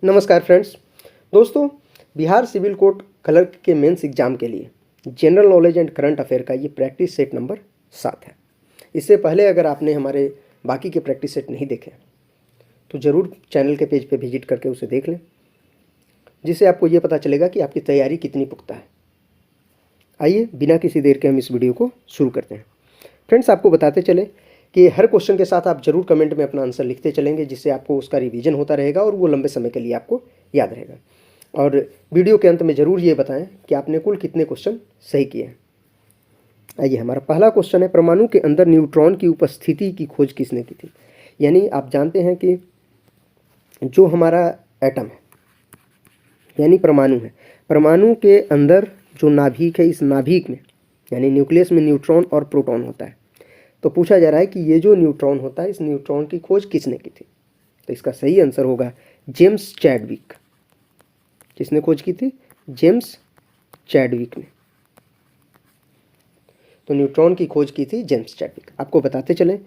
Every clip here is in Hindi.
नमस्कार फ्रेंड्स। दोस्तों, बिहार सिविल कोर्ट क्लर्क के मेंस एग्जाम के लिए general knowledge and current affair का ये प्रैक्टिस सेट नंबर 7 है। इससे पहले अगर आपने हमारे बाकी के प्रैक्टिस सेट नहीं देखे तो ज़रूर चैनल के पेज पे विजिट करके उसे देख लें, जिससे आपको ये पता चलेगा कि आपकी तैयारी कितनी पुख्ता है। आइए बिना किसी देर के हम इस वीडियो को शुरू करते हैं। फ्रेंड्स, आपको बताते चले कि हर क्वेश्चन के साथ आप जरूर कमेंट में अपना आंसर लिखते चलेंगे, जिससे आपको उसका रिवीजन होता रहेगा और वो लंबे समय के लिए आपको याद रहेगा। और वीडियो के अंत में ज़रूर ये बताएं कि आपने कुल कितने क्वेश्चन सही किए हैं। आइए, हमारा पहला क्वेश्चन है, परमाणु के अंदर न्यूट्रॉन की उपस्थिति की खोज किसने की थी। यानी आप जानते हैं कि जो हमारा एटम है यानी परमाणु है, परमाणु के अंदर जो नाभिक है, इस नाभिक में यानी न्यूक्लियस में न्यूट्रॉन और प्रोटॉन होता है। तो पूछा जा रहा है कि ये जो न्यूट्रॉन होता है, इस न्यूट्रॉन की खोज किसने की थी। तो इसका सही आंसर होगा जेम्स चैडविक। किसने खोज की थी? जेम्स चैडविक ने। तो न्यूट्रॉन की खोज की थी जेम्स चैडविक। आपको बताते चलें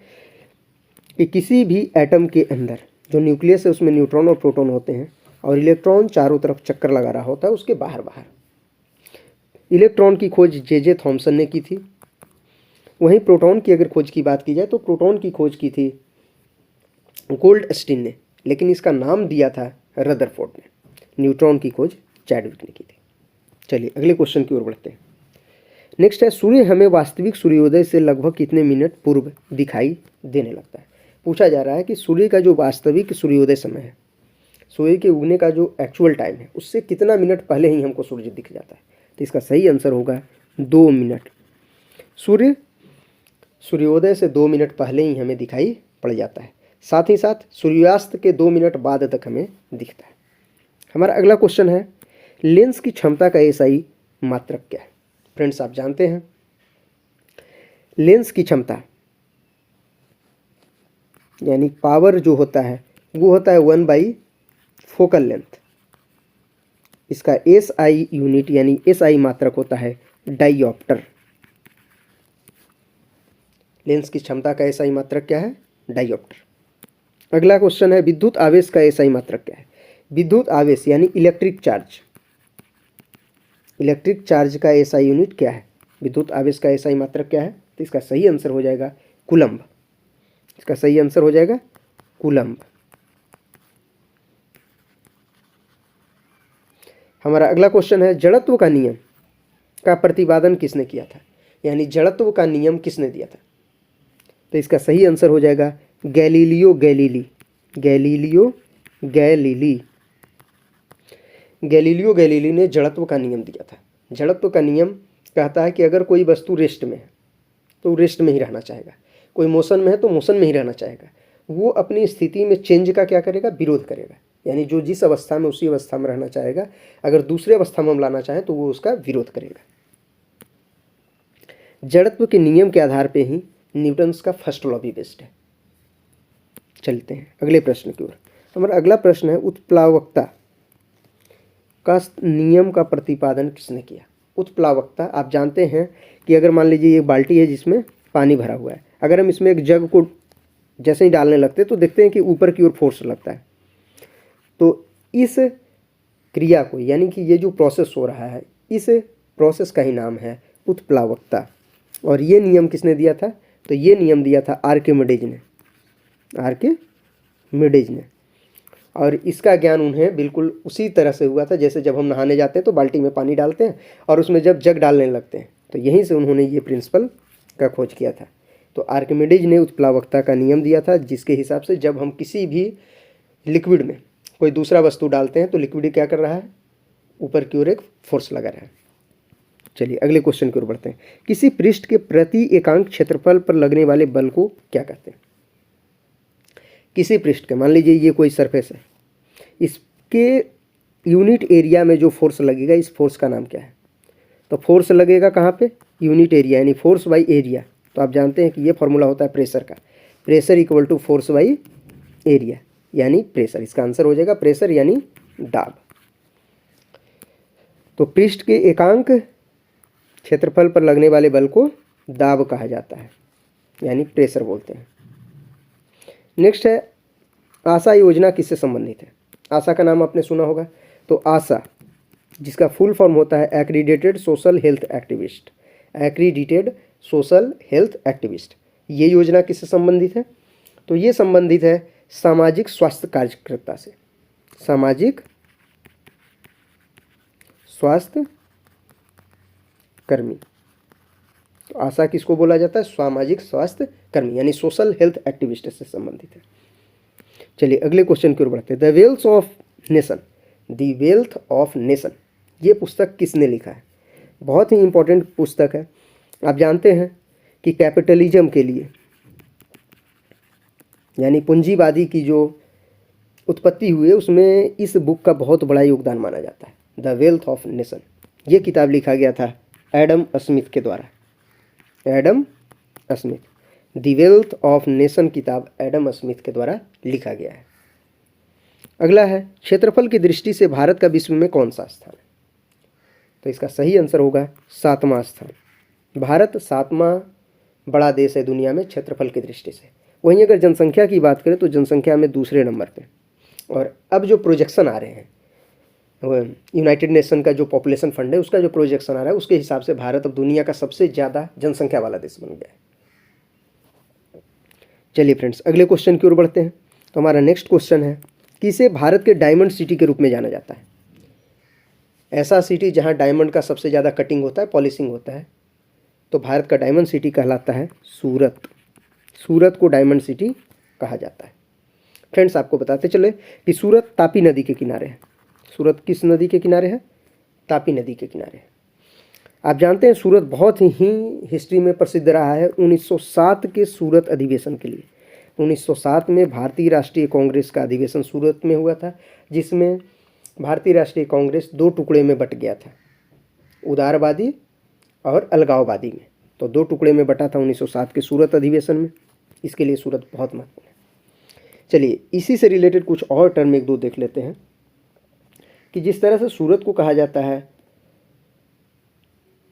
कि किसी भी एटम के अंदर जो न्यूक्लियस है उसमें न्यूट्रॉन और प्रोटॉन होते हैं और इलेक्ट्रॉन चारों तरफ चक्कर लगा रहा होता है उसके बाहर बाहर। इलेक्ट्रॉन की खोज जे थॉमसन ने की थी। वहीं प्रोटॉन की अगर खोज की बात की जाए तो प्रोटॉन की खोज की थी गोल्डस्टीन ने, लेकिन इसका नाम दिया था रदरफोर्ड ने। न्यूट्रॉन की खोज चैडविक ने की थी। चलिए अगले क्वेश्चन की ओर बढ़ते हैं। नेक्स्ट है, सूर्य हमें वास्तविक सूर्योदय से लगभग कितने मिनट पूर्व दिखाई देने लगता है। पूछा जा रहा है कि सूर्य का जो वास्तविक सूर्योदय समय है, सूर्य के उगने का जो एक्चुअल टाइम है, उससे कितना मिनट पहले ही हमको सूर्य दिख जाता है। तो इसका सही आंसर होगा 2 मिनट। सूर्योदय से 2 मिनट पहले ही हमें दिखाई पड़ जाता है। साथ ही साथ सूर्यास्त के 2 मिनट बाद तक हमें दिखता है। हमारा अगला क्वेश्चन है, लेंस की क्षमता का एसआई मात्रक क्या है। फ्रेंड्स, आप जानते हैं लेंस की क्षमता यानी पावर जो होता है वो होता है 1 फोकल लेंथ। इसका एसआई यूनिट यानी एसआई मात्रक होता है डाइऑप्टर। लेंस की क्षमता का एसआई मात्रक क्या है? डाइऑप्टर। अगला क्वेश्चन है, विद्युत आवेश का एसआई मात्रक क्या है। विद्युत आवेश यानी इलेक्ट्रिक चार्ज का एसआई यूनिट क्या है? विद्युत आवेश का एसआई मात्रक क्या है? तो इसका सही आंसर हो जाएगा कूलम्ब। इसका सही आंसर हो जाएगा कूलम्ब। हमारा अगला क्वेश्चन है, जड़त्व का नियम का प्रतिपादन किसने किया था। यानी जड़त्व का नियम किसने दिया था। तो इसका सही आंसर हो जाएगा गैलीलियो गैलीली। गैलीलियो गैलीली ने जड़त्व का नियम दिया था। जड़त्व का नियम कहता है कि अगर कोई वस्तु रेस्ट में है तो रेस्ट में ही रहना चाहेगा, कोई मोशन में है तो मोशन में ही रहना चाहेगा। वो अपनी स्थिति में चेंज का क्या करेगा? विरोध करेगा। यानी जो जिस अवस्था में उसी अवस्था में रहना चाहेगा, अगर दूसरे अवस्था में हम लाना चाहें तो वो उसका विरोध करेगा। जड़त्व के नियम के आधार पर ही न्यूटन्स का फर्स्ट लॉ भी बेस्ड है। चलते हैं अगले प्रश्न की ओर। हमारा अगला प्रश्न है, उत्प्लावकता का नियम का प्रतिपादन किसने किया। उत्प्लावकता, आप जानते हैं कि अगर मान लीजिए ये बाल्टी है जिसमें पानी भरा हुआ है, अगर हम इसमें एक जग को जैसे ही डालने लगते हैं तो देखते हैं कि ऊपर की ओर फोर्स लगता है। तो इस क्रिया को यानी कि ये जो प्रोसेस हो रहा है, इस प्रोसेस का ही नाम है उत्प्लावकता। और ये नियम किसने दिया था? तो ये नियम दिया था आर्किमिडीज ने। और इसका ज्ञान उन्हें बिल्कुल उसी तरह से हुआ था जैसे जब हम नहाने जाते हैं तो बाल्टी में पानी डालते हैं और उसमें जब जग डालने लगते हैं, तो यहीं से उन्होंने ये प्रिंसिपल का खोज किया था। तो आर्किमिडीज ने उत्प्लावकता का नियम दिया था, जिसके हिसाब से जब हम किसी भी लिक्विड में कोई दूसरा वस्तु डालते हैं तो लिक्विड क्या कर रहा है? ऊपर की ओर एक फोर्स लगा रहा है। चलिए अगले क्वेश्चन की ओर बढ़ते हैं। किसी पृष्ठ के प्रति एकांक क्षेत्रफल पर लगने वाले बल को क्या कहते हैं। किसी पृष्ठ के, मान लीजिए ये कोई सरफेस है, इसके यूनिट एरिया में जो फोर्स लगेगा, इस फोर्स का नाम क्या है। तो फोर्स लगेगा कहाँ पे? यूनिट एरिया यानी फोर्स बाई एरिया। तो आप जानते हैं कि ये फॉर्मूला होता है प्रेशर का। Pressure equal to force by area यानी प्रेशर। इसका आंसर हो जाएगा प्रेशर यानी दाब। तो पृष्ठ के एकांक क्षेत्रफल पर लगने वाले बल को दाब कहा जाता है यानी प्रेशर बोलते हैं। नेक्स्ट है, आशा योजना किससे संबंधित है। आशा का नाम आपने सुना होगा। तो आशा, जिसका फुल फॉर्म होता है accredited social health activist, accredited social health activist, ये योजना किससे संबंधित है? तो ये संबंधित है सामाजिक स्वास्थ्य कार्यकर्ता से, सामाजिक स्वास्थ्य कर्मी। तो आशा किसको बोला जाता है? सामाजिक स्वास्थ्य कर्मी, यानी सोशल हेल्थ एक्टिविस्ट से संबंधित है। चलिए अगले क्वेश्चन की ओर बढ़ते हैं। The wealth of nation, the wealth of nation, ये पुस्तक किसने लिखा है? बहुत ही इंपॉर्टेंट पुस्तक है। आप जानते हैं कि कैपिटलिज्म के लिए, यानी पूंजीवादी की जो उत्पत्ति हुई है उसमें इस बुक का बहुत बड़ा योगदान माना जाता है। द वेल्थ ऑफ नेशन, ये किताब लिखा गया था एडम स्मिथ के द्वारा। Adam Smith, the wealth of nation किताब एडम स्मिथ के द्वारा लिखा गया है। अगला है क्षेत्रफल की दृष्टि से भारत का विश्व में कौन सा स्थान है? तो इसका सही आंसर होगा 7वां स्थान। भारत 7वां बड़ा देश है दुनिया में क्षेत्रफल की दृष्टि से। वहीं अगर जनसंख्या की बात करें तो जनसंख्या में दूसरे नंबर पे। और अब जो प्रोजेक्शन आ रहे हैं, यूनाइटेड नेशन का जो पॉपुलेशन फंड है उसका जो प्रोजेक्शन आ रहा है उसके हिसाब से भारत अब दुनिया का सबसे ज़्यादा जनसंख्या वाला देश बन गया है। चलिए फ्रेंड्स अगले क्वेश्चन की ओर बढ़ते हैं। तो हमारा नेक्स्ट क्वेश्चन है कि इसे भारत के डायमंड सिटी के रूप में जाना जाता है। ऐसा सिटी जहां डायमंड का सबसे ज़्यादा कटिंग होता है, पॉलिशिंग होता है, तो भारत का डायमंड सिटी कहलाता है सूरत। सूरत को डायमंड सिटी कहा जाता है। फ्रेंड्स आपको बताते चले कि सूरत तापी नदी के किनारे है। सूरत किस नदी के किनारे है? तापी नदी के किनारे है। आप जानते हैं सूरत बहुत ही हिस्ट्री में प्रसिद्ध रहा है 1907 के सूरत अधिवेशन के लिए। 1907 में भारतीय राष्ट्रीय कांग्रेस का अधिवेशन सूरत में हुआ था, जिसमें भारतीय राष्ट्रीय कांग्रेस 2 टुकड़े में बट गया था, उदारवादी और अलगाववादी में। तो 2 टुकड़े में बटा था 1907 के सूरत अधिवेशन में। इसके लिए सूरत बहुत महत्वपूर्ण है। चलिए इसी से रिलेटेड कुछ और टर्म 1-2 देख लेते हैं कि जिस तरह से सूरत को कहा जाता है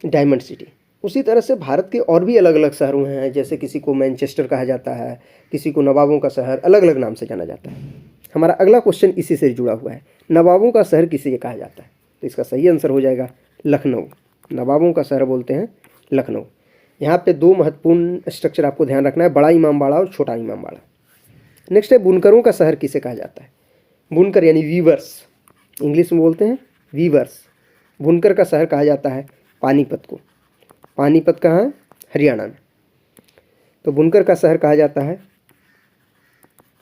डायमंड सिटी, उसी तरह से भारत के और भी अलग अलग शहरों हैं। जैसे किसी को मैनचेस्टर कहा जाता है, किसी को नवाबों का शहर, अलग अलग नाम से जाना जाता है। हमारा अगला क्वेश्चन इसी से जुड़ा हुआ है, नवाबों का शहर किसे कहा जाता है? तो इसका सही आंसर हो जाएगा लखनऊ। नवाबों का शहर बोलते हैं लखनऊ। यहाँ पे 2 महत्वपूर्ण स्ट्रक्चर आपको ध्यान रखना है, बड़ा इमामबाड़ा और छोटा इमामबाड़ा। नेक्स्ट है बुनकरों का शहर किसे कहा जाता है? बुनकर यानी वीवर्स, इंग्लिश में बोलते हैं वीवर्स। बुनकर का शहर कहा जाता है पानीपत को। पानीपत कहाँ है? हरियाणा में। तो बुनकर का शहर कहा जाता है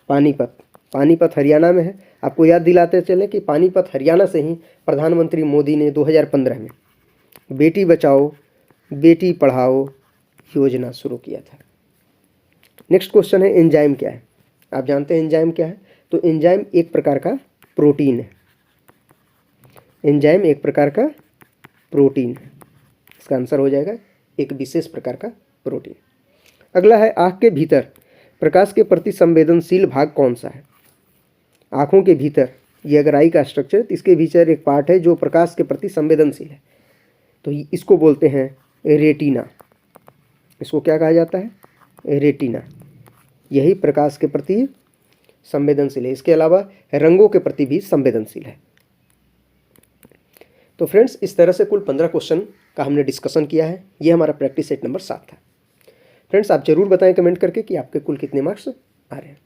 पानीपत। पानीपत हरियाणा में है। आपको याद दिलाते चले कि पानीपत हरियाणा से ही प्रधानमंत्री मोदी ने 2015 में बेटी बचाओ बेटी पढ़ाओ योजना शुरू किया था। नेक्स्ट क्वेश्चन है एंजाइम क्या है? आप जानते हैं एंजाइम क्या है? तो एंजाइम एक प्रकार का प्रोटीन है। एंजाइम एक प्रकार का प्रोटीन है। इसका आंसर हो जाएगा एक विशेष प्रकार का प्रोटीन। अगला है आँख के भीतर प्रकाश के प्रति संवेदनशील भाग कौन सा है? आँखों के भीतर, ये अगर आई का स्ट्रक्चर, तो इसके भीतर एक पार्ट है जो प्रकाश के प्रति संवेदनशील है, तो इसको बोलते हैं रेटिना। इसको क्या कहा जाता है? रेटिना। यही प्रकाश के प्रति संवेदनशील है। इसके अलावा रंगों के प्रति भी संवेदनशील है। तो फ्रेंड्स इस तरह से कुल 15 क्वेश्चन का हमने डिस्कशन किया है। ये हमारा प्रैक्टिस सेट नंबर 7 था। फ्रेंड्स आप जरूर बताएं कमेंट करके कि आपके कुल कितने मार्क्स आ रहे हैं।